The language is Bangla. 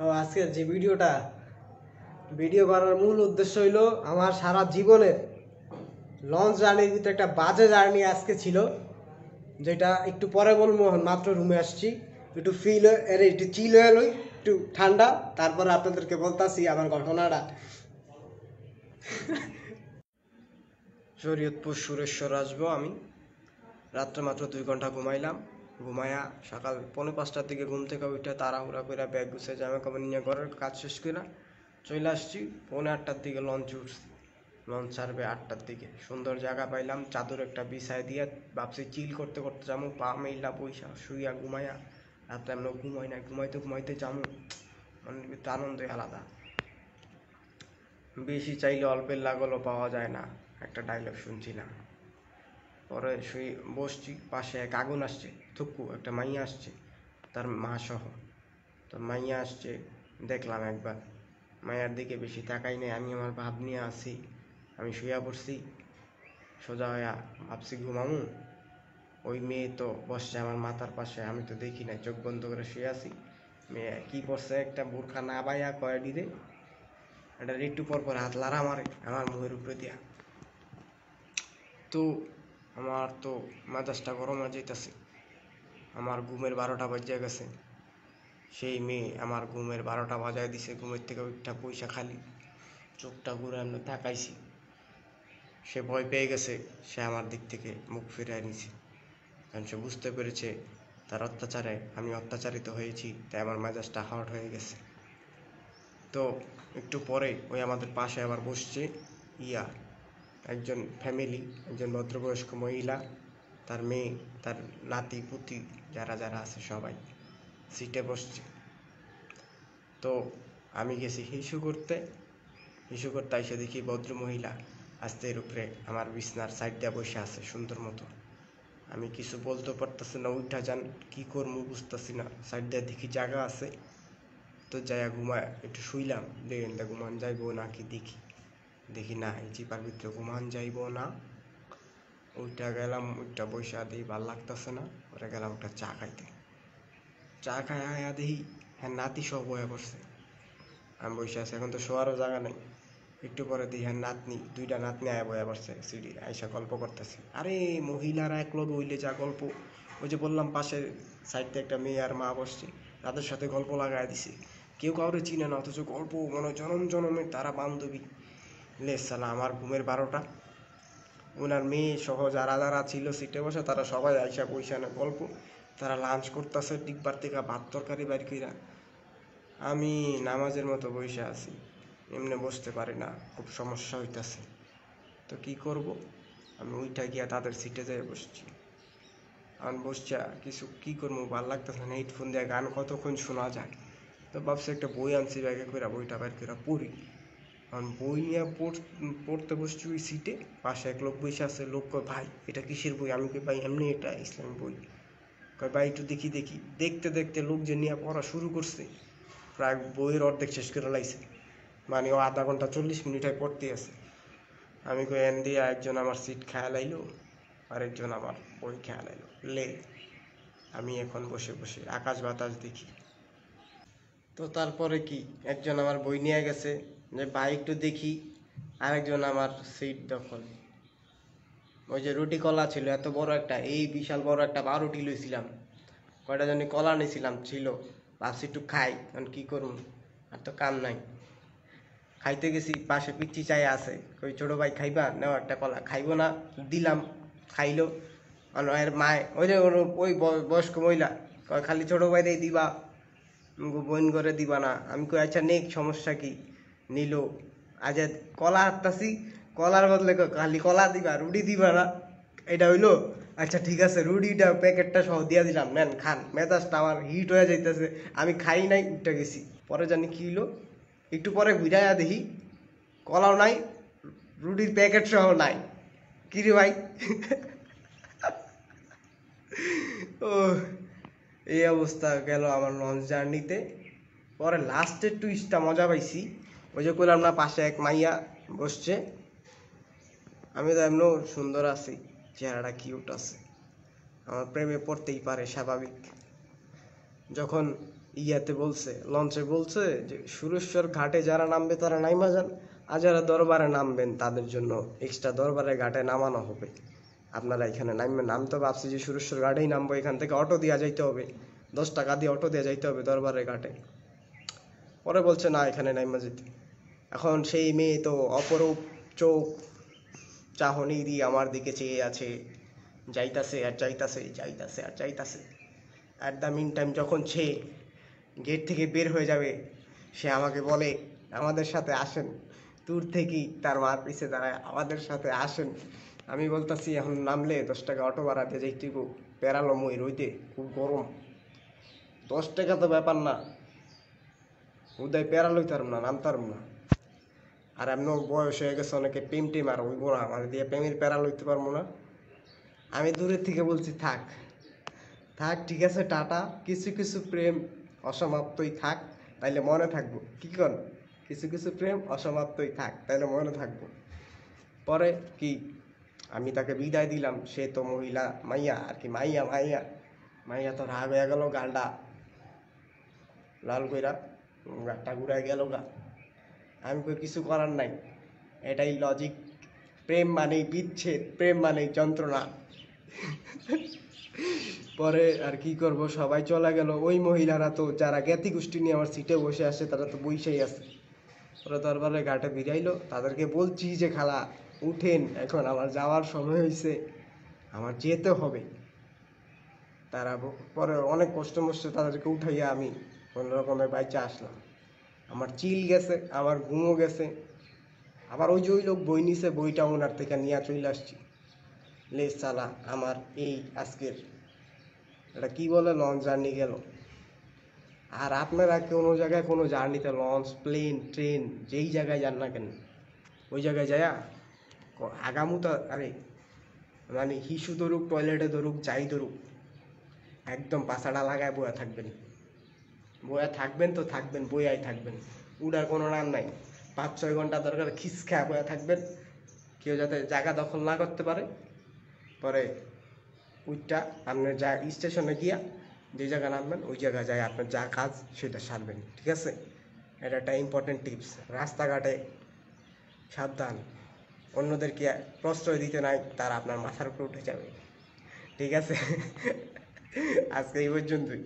আজকের যে ভিডিও করার মূল উদ্দেশ্য হইলো আমার সারা জীবনের লঞ্চ জার্নির ভিতরে একটা বাজে জার্নি আজকে ছিল, যেটা একটু পরে বলবো। মাত্র রুমে আসছি, একটু একটু চিল হয়ে লই, একটু ঠান্ডা, তারপরে আপনাদেরকে বলতাছি আমার ঘটনাটা। শরীয়তপুর সুরেশ্বর আসবো আমি। রাত্রে মাত্র 2 ঘন্টা ঘুমাইয়া সকাল 4:45টার দিকে ঘুম থেকে উঠে তাড়াহুড়া করে ব্যাগ গুছিয়ে জামা কাপড় নিয়ে ঘরের কাজ শেষ করে চলে আসছি। 7:45টার দিকে লঞ্চ উঠছি। লঞ্চ ছাড়বে 8টার দিকে। সুন্দর জায়গা পাইলাম, চাদর একটা বিছায় দিয়ে ভাবছি চিল করতে করতে যাবো, পা মেইলা বইসা শুইয়া ঘুমাইয়া। রাত্রে আমরা ঘুমাইতে যাবো, মানে আনন্দই আলাদা। বেশি চাইলে অল্পের লাগলও পাওয়া যায় না, একটা ডায়লগ শুনছিলাম। পরে বসছি, পাশে এক আগুন আসছে, থুকু একটা মাইয়া আসছে তার মা সহ। তো মাইয়া আসছে, দেখলাম একবার। মাইয়ার দিকে বেশি তাকাই নাই, আমি আমার ভাব নিয়ে আসি। আমি শুয়া পড়ছি সোজা হইয়া, ভাবছি ঘুমামু। ওই মেয়ে তো বসছে আমার মাথার পাশে, আমি তো দেখি নাই, চোখ বন্ধ করে শুয়ে আছি। মেয়ে কি করছে, একটা বোরখা না বাইয়া কয়ে দিলে এটা একটু পর পর হাত লাড়া মারে আমার মুখের উপরে দিয়া। তো আমার তো মেজাজটা গরম হয়ে যাইতেছে। আমার ঘুমের 12টা বাজে গেছে। সেই মেয়ে আমার ঘুমের 12টা বাজায় দিছে। ঘুমের থেকে উঠটা পয়সা খালি চোখটা ঘুরে আমি তাকাইছি। সে ভয় পেয়ে গেছে, সে আমার দিক থেকে মুখ ফিরিয়ে নিছে, কারণ সে বুঝতে পেরেছে তার অত্যাচারে আমি অত্যাচারিত হয়েছি, তাই আমার মেজাজটা হট হয়ে গেছে। তো একটু পরে ওই আমাদের পাশে আবার বসছে একজন ফ্যামিলি, একজন ভদ্রবয়স্ক মহিলা, তার মেয়ে, তার নাতি পুতি যারা যারা আছে সবাই সিটে বসছে। তো আমি গেছি হিসু করতে এসে দেখি ভদ্র মহিলা আস্তের উপরে আমার বিছনার সাইড দিয়ে বসে আছে সুন্দর মতো। আমি কিছু বলতে পারতেছি না, উঠা যান কি করবো বুঝতেছি না। সাইড দিয়ে দেখি জায়গা আছে, তো যাইয়া ঘুমায় একটু শুইলাম, দেখেন ঘুমান যাইবো নাকি দেখি না, এই চিপার ভিতরে ঘুমান যাইব না। ওইটা গেলাম, ওইটা বৈশা দিই, ভাল লাগতেছে না। ওরা গেলাম একটা চা খাইতে। চা খাই আয়া দেখি হ্যাঁ নাতি সব বয়া পড়ছে। আমি বসে আছি, এখন তো শোয়ারও জায়গা নেই। একটু পরে দিই হ্যাঁ দুইটা নাতনি আয়া বয়া পড়ছে সিডি, আইসা গল্প করতেছে। আরে মহিলারা এক লগে হইলে যা গল্প। ওই যে বললাম পাশের সাইডে একটা মেয়ে আর মা বসছে, তাদের সাথে গল্প লাগাই দিছে। কেউ কাউরে চিনে না, অথচ গল্প মনে জনম জনমের তারা বান্ধবী। লে সালা, আমার ঘুমের 12টা। ওনার মেয়ে সহ যারা যারা ছিল সিটে বসে, তারা সবাই আইসা পয়সা না গল্প। তারা লাঞ্চ করতেছে, ডিব্বার থেকে ভাত তরকারি বাইর কইরা। আমি নামাজের মতো বসে আছি, এমনি বসতে পারি না, খুব সমস্যা হইতেছে। তো কি করব, আমি উইঠা গিয়া তাদের সিটে যেয়ে বসছি। আমি বসছি, কিছু কি করবো ভাল লাগতেছে না, হেডফোন দিয়ে গান কতক্ষণ শোনা যায়। তো ভাবছি একটা বই আনছি ব্যাগে করে, বইটা বাইর করে পড়ি। কারণ বই নিয়ে পড়তে বসছি ওই সিটে, পাশে এক লোক বসে আছে। লোক কয় ভাই এটা কিসের বই? আমি কই ভাই এমনি এটা ইসলামিক বই। কয় ভাই একটু দেখি। দেখতে দেখতে লোক যে নিয়ে পড়া শুরু করছে, প্রায় বইয়ের অর্ধেক শেষ করে লাইছে। মানে ও আধা ঘন্টা 40 মিনিট পড়তে আছে। আমি কই এন দিয়া একজন আমার সিট খেয়াল আইলো, আরেকজন আমার বই খেয়াল আইলো। লে আমি এখন বসে বসে আকাশ বাতাস দেখি। তো তারপরে কি, একজন আমার বই নিয়ে গেছে যে ভাই একটু দেখি, আরেকজন আমার সিট দখল। ওই যে রুটি কলা ছিল এত বড় একটা, এই বিশাল বড় একটা পাউরুটি লইছিলাম, কয়টা জানি কলা নিয়েছিলাম ছিল। ভাবছি একটু খাই, কারণ কি করুন, আর তো কাম নাই। খাইতে গেছি, পাশে পিচ্ছি চাই আছে, ওই ছোট ভাই খাইবা নেও একটা কলা। খাইবো না, দিলাম, খাইলো। এর মায় ওই যে ওই বয়স্ক মহিলা কয় খালি ছোট ভাইটাই দিবা, বোন করে দিবা না। আমি কই আচ্ছা নেক, সমস্যা কি? নিল। আজ কলা হাঁটতাছি, কলার বদলে খালি কলা দিবা, রুটি দিবা না, এটা হইলো? আচ্ছা ঠিক আছে, রুটিটা প্যাকেটটা সহ দিয়া দিলাম, নেন খান। মেজাজটা আমার হিট হয়ে যাইতেছে, আমি খাই নাই, উঠে গেছি। পরে জানি কি হইলো, একটু পরে ঘুরাইয়া দেখি কলাও নাই, রুটির প্যাকেট সহ নাই। কিরে ভাই? ও, এই অবস্থা গেল আমার লঞ্চ জার্নিতে। পরে লাস্টের টুইস্টটা মজা পাইছি। ওই যে কইলাম না পাশে এক মাইয়া বসছে, আমি তো এমনও সুন্দর আছি, চেহারাটা কিউট আছে, আমার প্রেমে পড়তেই পারে স্বাভাবিক। যখন ইয়াতে বলছে, লঞ্চে বলছে যে সুরেশ্বর ঘাটে যারা নামবে তারা নাইমা যান, আর যারা দরবারে নামবেন তাদের জন্য এক্সট্রা দরবারের ঘাটে নামানো হবে। আপনারা এখানে নামবেন। আমি তো ভাবছি যে সুরেশ্বর ঘাটেই নামবো, এখান থেকে অটো দিয়া যাইতে হবে, 10 টাকা দিয়ে অটো দিয়ে যাইতে হবে দরবারের ঘাটে। পরে বলছে না, এখানে নাইমা যেতে। এখন সেই মেয়ে তো অপরূপ চোখ চাহনি দিয়ে আমার দিকে চেয়ে আছে, যাইতাছে আর যাইতাছে, যাইতাছে আর যাইতাছে। অ্যাট দ্য মিন টাইম যখন সে গেট থেকে বের হয়ে যাবে, সে আমাকে বলে আমাদের সাথে আসেন। দূর থেকেই তার মার পিছে দাঁড়ায়, আমাদের সাথে আসেন। আমি বলতাছি এখন নামলে 10 টাকা অটো ভাড়া দিয়ে যাইতেইব, পেরালো মই রইতে, খুব গরম। 10 টাকা তো ব্যাপার না, উদয় পেরা লইতারম না, নামতারম না। আর এমন বয়স হয়ে গেছে, অনেকে প্রেম টেম আর হইব না, আমার দিয়ে প্রেমের প্যারা লইতে পারবো না। আমি দূরের থেকে বলছি থাক থাক, ঠিক আছে টাটা। কিছু কিছু প্রেম অসমাপ্তই থাক, তাইলে মনে থাকবো। কি কর, কিছু কিছু প্রেম অসমাপ্তই থাক, তাইলে মনে থাকবো। পরে কি আমি তাকে বিদায় দিলাম, সে তো মহিলা মাইয়া আর কি, মাইয়া মাইয়া মাইয়া তো রাগ হয়ে গেল, গালটা লাল কইরা গাটা ঘুরাই গেল গা। আমি কই কিছু করার নাই, এটাই লজিক। প্রেম মানেই বিচ্ছেদ, প্রেম মানেই যন্ত্রণা। পরে আর কি করব, সবাই চলে গেল। ওই মহিলারা তো যারা জ্ঞাতি গোষ্ঠী নিয়ে আমার সিটে বসে আসে, তারা তো বইসেই আছে। ওরা দরবারে ঘাটে বিরাইলো, তাদেরকে বলছি যে খালা উঠেন, এখন আমার যাওয়ার সময় হয়েছে, আমার যেতে হবে। তারা পরে অনেক কষ্ট মষ্ট তাদেরকে উঠাইয়া আমি কোনো রকমের বাইচে আসলাম। আমার চিল গেছে, আমার ঘুমও গেছে। আবার ওই যে ওই লোক বই নিছে, বইটা ওনার থেকে নিয়ে চলে আসছি। লে সালা, আমার এই আজকের এটা কি বলে, লঞ্চ জার্নি গেল। আর আপনারা কোনো জায়গায় কোনো জার্নিতে লঞ্চ, প্লেন, ট্রেন, যেই জায়গায় যান না কেন, ওই জায়গায় যায়া আগামুতা আরে মানে হিসু ধরুক, টয়লেটে ধরুক, যাই ধরুক, একদম পাছাটা লাগায় বয়া থাকবেন। বয়া থাকবেন তো থাকবেন, বয়াই থাকবেন, উড়ার কোনো নাম নাই। 5-6 ঘন্টা দরকার খিসখা বয়া থাকবেন, কেউ যাতে জায়গা দখল না করতে পারে। পরে ওইটা আপনার যা স্টেশনে গিয়া যে জায়গায় নামবেন, ওই জায়গায় যায় আপনার যা কাজ সেটা সারবেন, ঠিক আছে? এটা একটা ইম্পর্টেন্ট টিপস। রাস্তাঘাটে সাবধান, অন্যদেরকে প্রশ্রয় দিতে নাই, তারা আপনার মাথার উপরে উঠে যাবে, ঠিক আছে? আজকে এই পর্যন্তই।